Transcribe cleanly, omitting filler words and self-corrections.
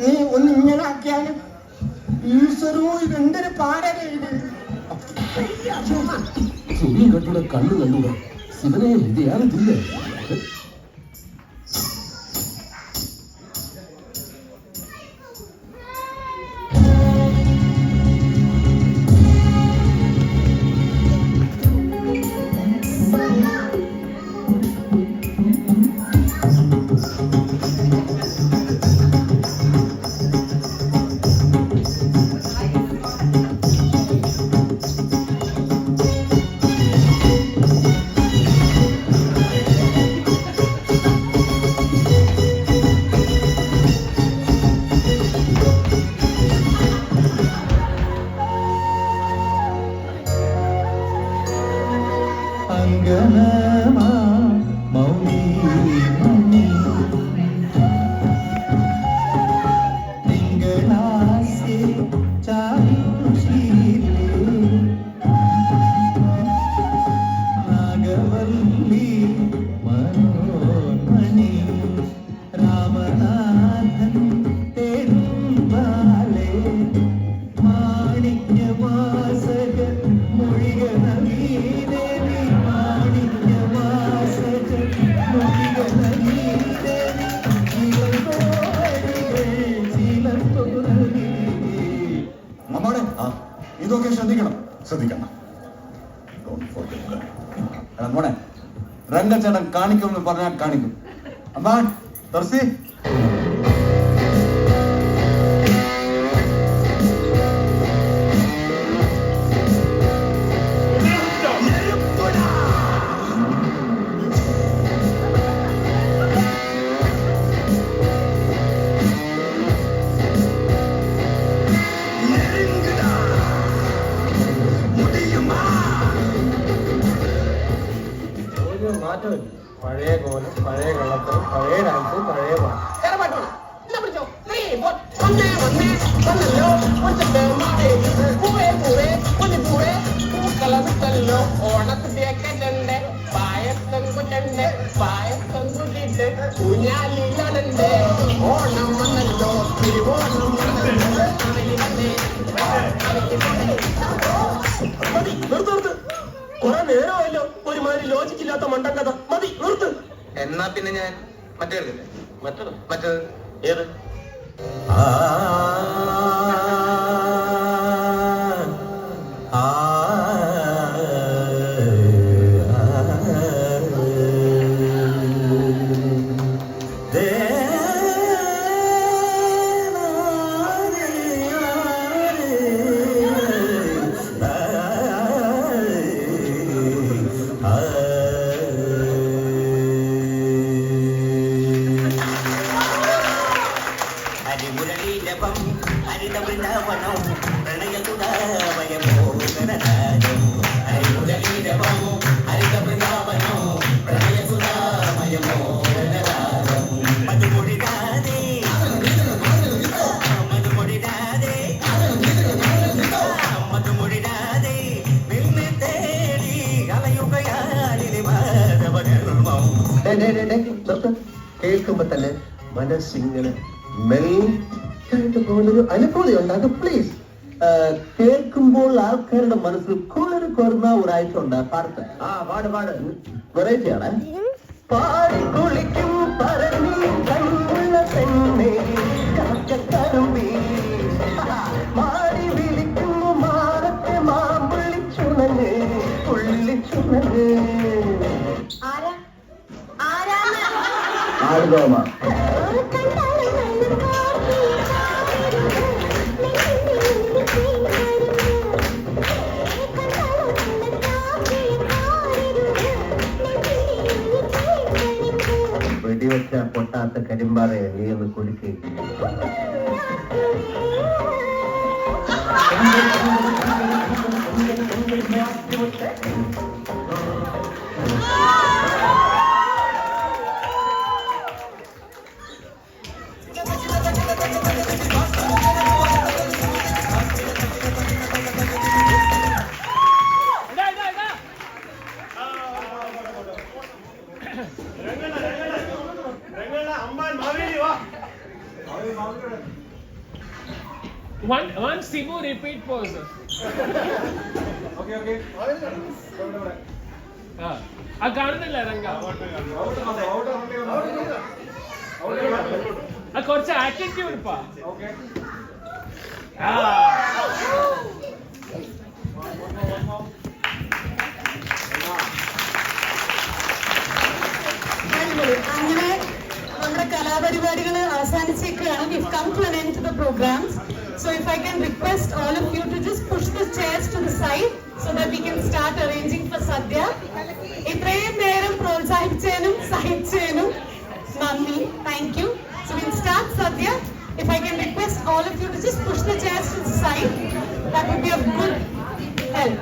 നീ ഒന്ന് ഇങ്ങനെ ആക്കിയാലും ഈശ്വരോ ഇതെന്തൊരു പാടേ ഇത്. ചെവി കണ്ടൂടെ കണ്ണു കണ്ടൂടെ ശിവനെ എന്തെയാണ് ഇതില്ലേ? ഇതൊക്കെ ശ്രദ്ധിക്കണം. മോനെ രംഗച്ചേട്ടൻ കാണിക്കുമെന്ന് പറഞ്ഞാൽ കാണിക്കും. അമ്മാ തർസി പഴയ കോലം, പഴയ കള്ളത്തരം, പഴയ ഡാൻസ്, പഴയ ഓണക്കുട്ടിയൊക്കെ പായത്തങ്കുറ്റണ്ട് പായത്തങ്കുട്ടിട്ട് കുഞ്ഞാലികളുണ്ട്. ഓണം വന്നല്ലോ തിരുവോണം കുറെ നേരമല്ലോ ഒരുമാതിരി ലോജിക്കില്ലാത്ത മണ്ടൻ കഥ. മതി നിർത്ത്. എന്നാ പിന്നെ ഞാൻ മറ്റേത് ഏത് കേൾക്കുമ്പോ തന്നെ മനസ്സിങ്ങനെ മെൽറ്റായിട്ട് പോകുന്നൊരു അനുഭൂതി ഉണ്ടാകും. പ്ലീസ് കേൾക്കുമ്പോൾ ആൾക്കാരുടെ മനസ്സിൽ കുറഞ്ഞ ഒരാഴ്ച ഉണ്ട്. പാടത്തെ പാട് വെറൈറ്റിയാണ്. പാടി കുളിക്കും പറഞ്ഞി കണ്ണുള്ള പെണ്ണേ കാക്കക്കറുമ്പി മാടി വിളിക്കുന്നു മാറത്തെ മാമ്പുള്ളിച്ചുണങ്ങ് പുള്ളിച്ചുണങ്ങ് ആടുതോമ വെടിവെച്ച പൊട്ടാത്ത കരിമ്പാറയെ നീ ഒന്ന് കുലുക്കി. One Simu repeat pose. ആ കാണുന്നില്ല രംഗ. ആ കുറച്ച് ആറ്റിറ്റ്യൂഡ് ഇപ്പാ. അങ്ങനെ നമ്മുടെ കലാപരിപാടികൾ അവസാനിച്ചേക്കാണ്. We've come to an end to the programs. So if I can request all of you to just push the chairs to the side so that we can start arranging for Sadhya. ഇത്രയും നേരം പ്രോത്സാഹിച്ചതിനും സഹിച്ചതിനും നന്ദി. Thank you. So we'll start Sadhya. If I can request all of you to just push the chairs to the side, that would be of good help.